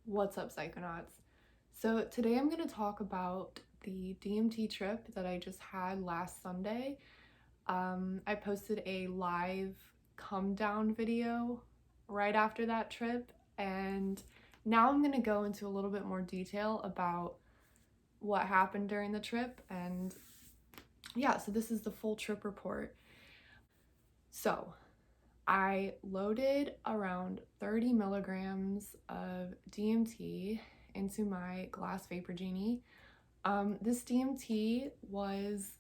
What's up, Psychonauts? So today I'm going to talk about the DMT trip that I just had last Sunday. I posted a live come down video right after that trip, and now I'm going to go into a little bit more detail about what happened during the trip. And yeah, so this is the full trip report. So I loaded around 30 milligrams of DMT into my glass vapor genie. This DMT was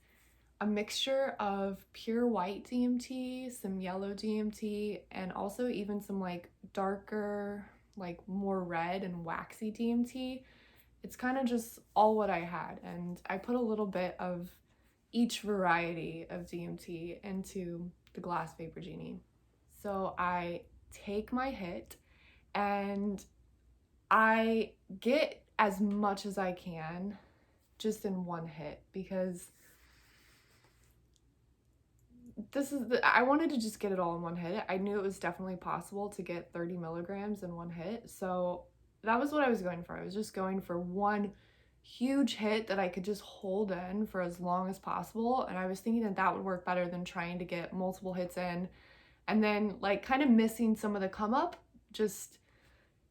a mixture of pure white DMT, some yellow DMT, and also even some like darker, like more red and waxy DMT. It's kind of just all what I had, and I put a little bit of each variety of DMT into the glass vapor genie. So I take my hit and I get as much as I can just in one hit, because I wanted to just get it all in one hit. I knew it was definitely possible to get 30 milligrams in one hit. So that was what I was going for. I was just going for one huge hit that I could just hold in for as long as possible. And I was thinking that that would work better than trying to get multiple hits in and then like kind of missing some of the come up, just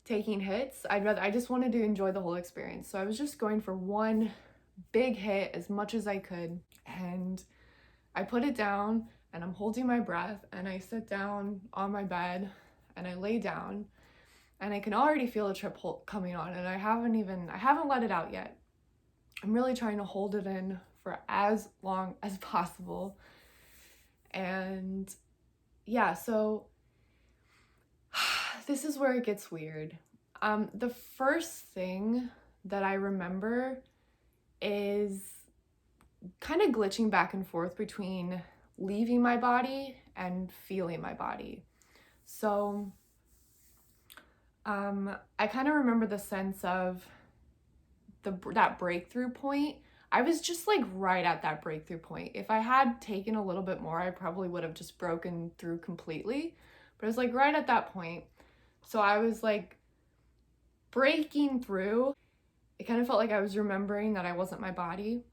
taking hits. I just wanted to enjoy the whole experience. So I was just going for one big hit as much as I could. And I put it down and I'm holding my breath and I sit down on my bed and I lay down and I can already feel the trip coming on, and I haven't let it out yet. I'm really trying to hold it in for as long as possible. And yeah, so this is where it gets weird. The first thing that I remember is kind of glitching back and forth between leaving my body and feeling my body. So I kind of remember the sense of that breakthrough point. I was just like right at that breakthrough point. If I had taken a little bit more, I probably would have just broken through completely. But it was like right at that point. So I was like breaking through. It kind of felt like I was remembering that I wasn't my body.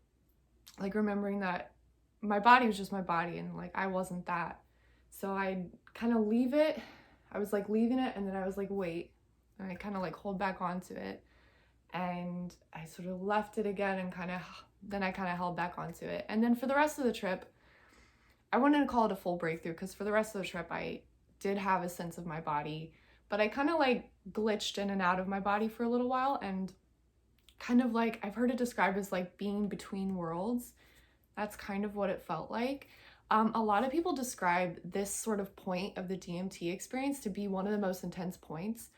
Like remembering that my body was just my body and like I wasn't that. So I kind of leave it. I was like leaving it, and then I was like, wait. And I kind of like hold back onto it. And I sort of left it again and then I kind of held back onto it. And then for the rest of the trip, I wouldn't call it a full breakthrough, because for the rest of the trip, I did have a sense of my body, but I kind of like glitched in and out of my body for a little while, and kind of like, I've heard it described as like being between worlds. That's kind of what it felt like. A lot of people describe this sort of point of the DMT experience to be one of the most intense points.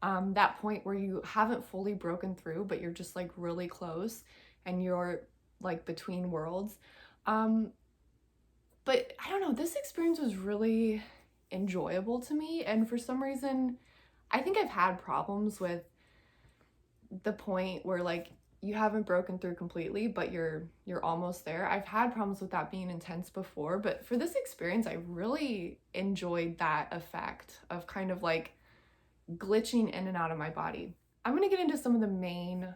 That point where you haven't fully broken through, but you're just like really close and you're like between worlds. But I don't know, this experience was really enjoyable to me. And for some reason, I think I've had problems with the point where like you haven't broken through completely, but you're almost there. I've had problems with that being intense before, but for this experience, I really enjoyed that effect of kind of like glitching in and out of my body. I'm going to get into some of the main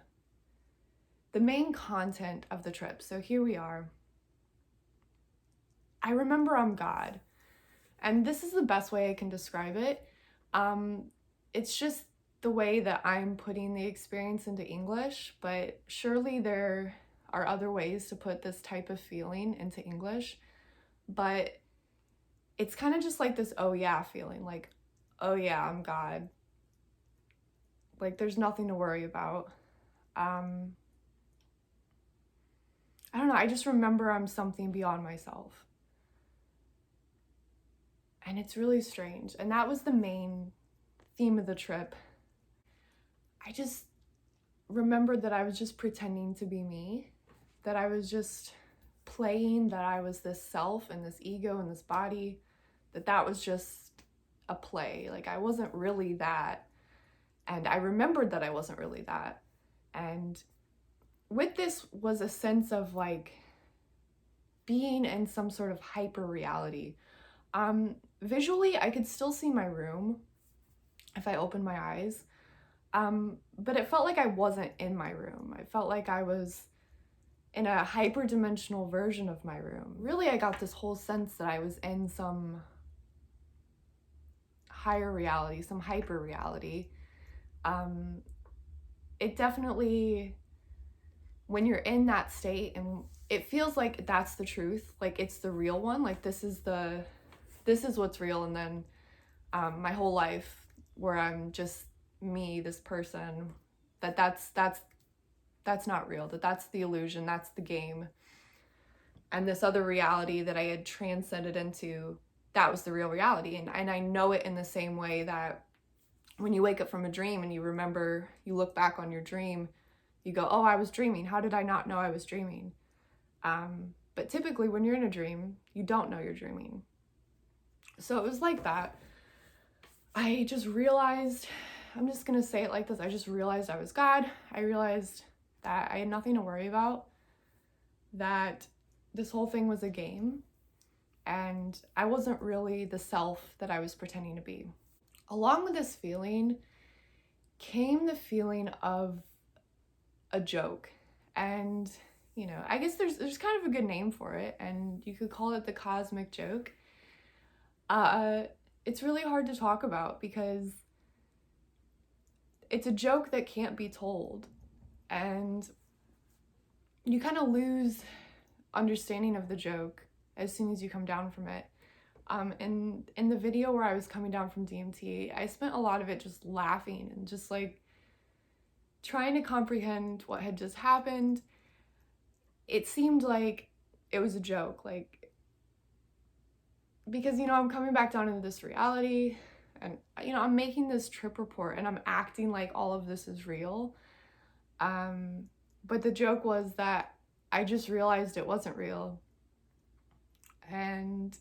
content of the trip. So here we are. I remember I'm God. And this is the best way I can describe it. It's just the way that I'm putting the experience into English, but surely there are other ways to put this type of feeling into English. But it's kind of just like this, oh yeah feeling, like, oh yeah, I'm God. Like there's nothing to worry about. I don't know, I just remember I'm something beyond myself. And it's really strange. And that was the main theme of the trip. I just remembered that I was just pretending to be me, that I was just playing that I was this self and this ego and this body, that was just a play. Like I wasn't really that. And I remembered that I wasn't really that. And with this was a sense of like being in some sort of hyperreality. Visually, I could still see my room if I opened my eyes. But it felt like I wasn't in my room. I felt like I was in a hyperdimensional version of my room. Really, I got this whole sense that I was in some higher reality, some hyper reality. It definitely, when you're in that state and it feels like that's the truth, like it's the real one, like this is what's real, and then my whole life where I'm just me, this person, that's not real, that's the illusion, that's the game. And this other reality that I had transcended into, that was the real reality. And I know it in the same way that when you wake up from a dream and you remember, you look back on your dream, you go, oh, I was dreaming. How did I not know I was dreaming? But typically when you're in a dream, you don't know you're dreaming. So it was like that. I just realized, I'm just going to say it like this. I just realized I was God. I realized that I had nothing to worry about, that this whole thing was a game, and I wasn't really the self that I was pretending to be. Along with this feeling came the feeling of a joke. And, you know, I guess there's kind of a good name for it, and you could call it the cosmic joke. It's really hard to talk about because it's a joke that can't be told, and you kind of lose understanding of the joke as soon as you come down from it. In the video where I was coming down from DMT, I spent a lot of it just laughing and just like trying to comprehend what had just happened. It seemed like it was a joke, like, because, you know, I'm coming back down into this reality and, you know, I'm making this trip report and I'm acting like all of this is real. But the joke was that I just realized it wasn't real. And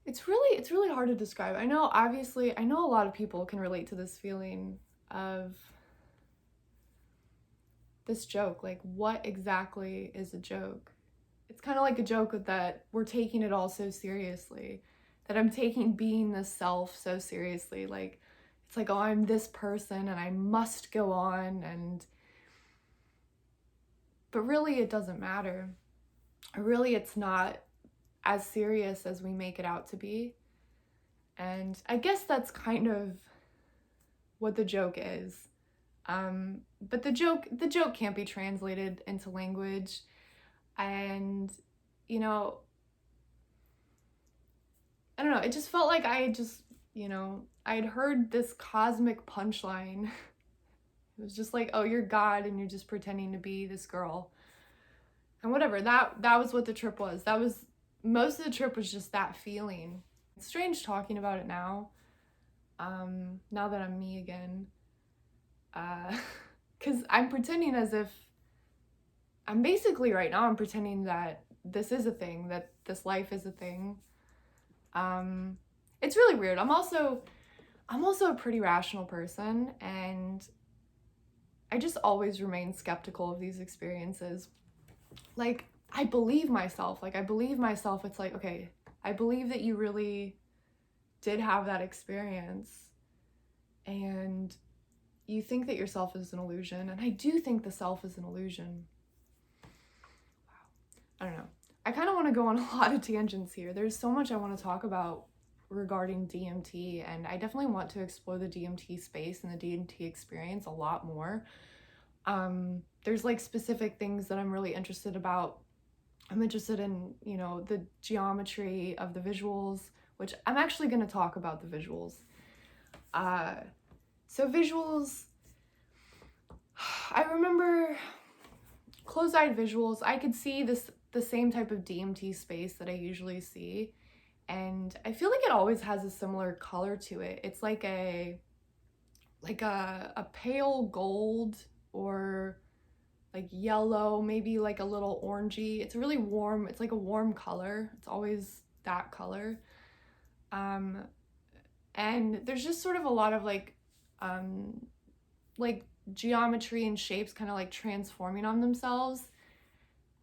it's really hard to describe. I know a lot of people can relate to this feeling of this joke. Like, what exactly is a joke? It's kind of like a joke that we're taking it all so seriously, that I'm taking being this self so seriously. Like, it's like, oh, I'm this person and I must go on, but really it doesn't matter. Really, it's not as serious as we make it out to be. And I guess that's kind of what the joke is. But the joke can't be translated into language. And, you know, I don't know, it just felt like I had just, you know, I had heard this cosmic punchline. It was just like, oh, you're God and you're just pretending to be this girl. And whatever, that was what the trip was. That was, most of the trip was just that feeling. It's strange talking about it now, now that I'm me again. Because I'm pretending as if, I'm basically right now, I'm pretending that this is a thing, that this life is a thing. It's really weird. I'm also a pretty rational person, and I just always remain skeptical of these experiences. Like, I believe myself. It's like, okay, I believe that you really did have that experience, and you think that yourself is an illusion, and I do think the self is an illusion. Wow. I don't know. I kind of want to go on a lot of tangents here. There's so much I want to talk about regarding DMT, and I definitely want to explore the DMT space and the DMT experience a lot more. There's like specific things that I'm really interested about. I'm interested in, you know, the geometry of the visuals, which I'm actually going to talk about the visuals. So visuals, I remember closed-eyed visuals. I could see the same type of DMT space that I usually see, and I feel like it always has a similar color to it. It's like a pale gold, or like yellow, maybe like a little orangey. It's really warm. It's like a warm color. It's always that color. And there's just sort of a lot of like geometry and shapes kind of like transforming on themselves.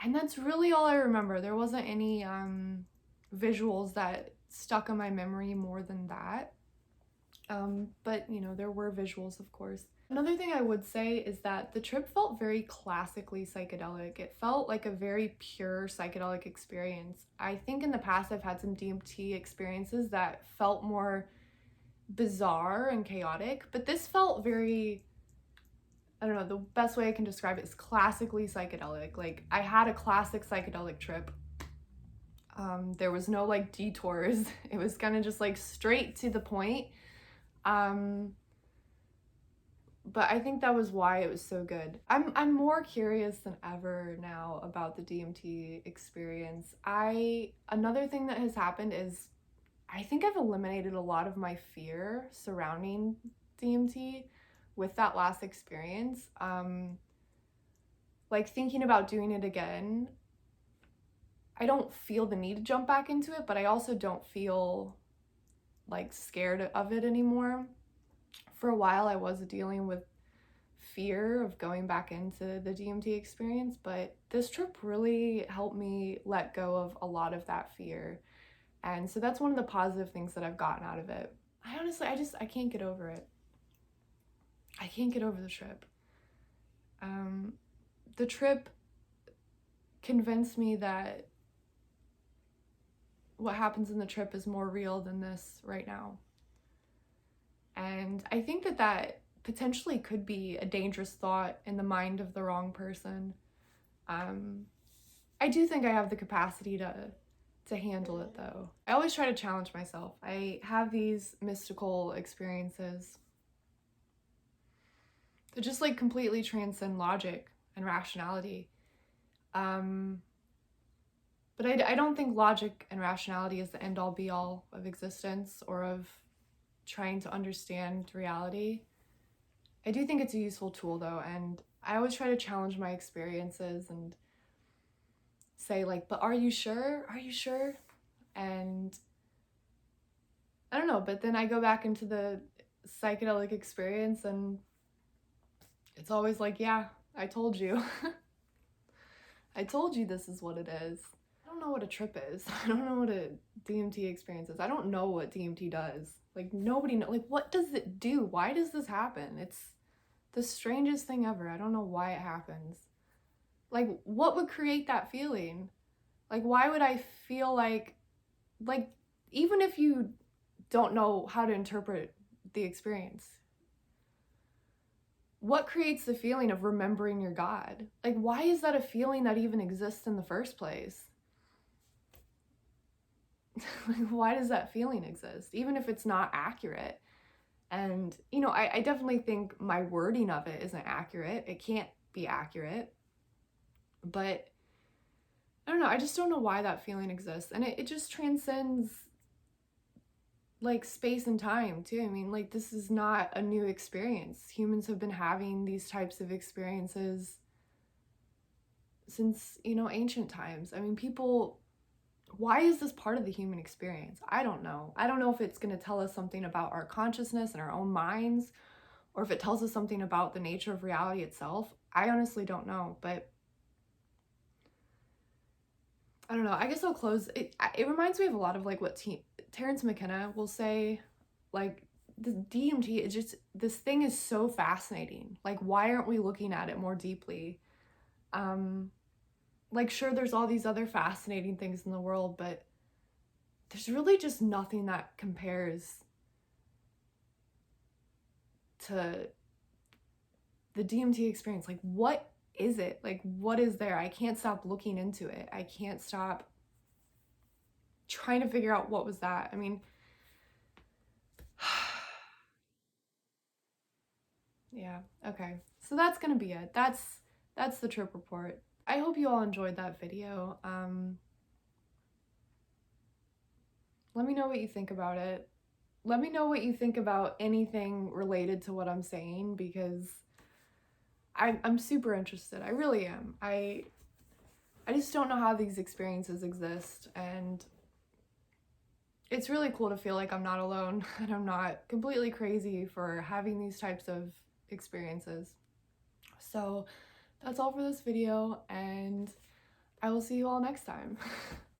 And that's really all I remember. There wasn't any visuals that stuck in my memory more than that. But you know, there were visuals, of course. Another thing I would say is that the trip felt very classically psychedelic. It felt like a very pure psychedelic experience. I think in the past I've had some DMT experiences that felt more bizarre and chaotic, but this felt very, I don't know, the best way I can describe it is classically psychedelic. Like, I had a classic psychedelic trip. There was no like detours. It was kind of just like straight to the point. But I think that was why it was so good. I'm more curious than ever now about the DMT experience. Another thing that has happened is I think I've eliminated a lot of my fear surrounding DMT with that last experience. Like thinking about doing it again, I don't feel the need to jump back into it, but I also don't feel like scared of it anymore. For a while I was dealing with fear of going back into the DMT experience, but this trip really helped me let go of a lot of that fear. And so that's one of the positive things that I've gotten out of it. I can't get over it. I can't get over the trip. The trip convinced me that what happens in the trip is more real than this right now. And I think that potentially could be a dangerous thought in the mind of the wrong person. I do think I have the capacity to handle it though. I always try to challenge myself. I have these mystical experiences that just like completely transcend logic and rationality. But I don't think logic and rationality is the end-all be-all of existence or of trying to understand reality. I do think it's a useful tool though, and I always try to challenge my experiences and say like, but are you sure? Are you sure? And I don't know, but then I go back into the psychedelic experience and it's always like, yeah, I told you. I told you this is what it is. I don't know what a trip is. I don't know what a DMT experience is. I don't know what DMT does. Like nobody knows. Like what does it do? Why does this happen? It's the strangest thing ever. I don't know why it happens. Like what would create that feeling? Like why would I feel like even if you don't know how to interpret the experience, what creates the feeling of remembering your God? Like why is that a feeling that even exists in the first place? Like, why does that feeling exist, even if it's not accurate? And, you know, I definitely think my wording of it isn't accurate. It can't be accurate. But, I don't know, I just don't know why that feeling exists. And it just transcends, like, space and time, too. I mean, like, this is not a new experience. Humans have been having these types of experiences since, you know, ancient times. I mean, why is this part of the human experience? I don't know. I don't know if it's going to tell us something about our consciousness and our own minds, or if it tells us something about the nature of reality itself. I honestly don't know, but I don't know. I guess I'll close. It reminds me of a lot of like what Terrence McKenna will say, like the DMT is just, this thing is so fascinating. Like, why aren't we looking at it more deeply? Like, sure, there's all these other fascinating things in the world, but there's really just nothing that compares to the DMT experience. Like, what is it? Like, what is there? I can't stop looking into it. I can't stop trying to figure out what was that. I mean, yeah, okay. So that's gonna be it. That's the trip report. I hope you all enjoyed that video. Let me know what you think about it. Let me know what you think about anything related to what I'm saying, because I'm super interested. I really am. I just don't know how these experiences exist, and it's really cool to feel like I'm not alone and I'm not completely crazy for having these types of experiences. So that's all for this video, and I will see you all next time.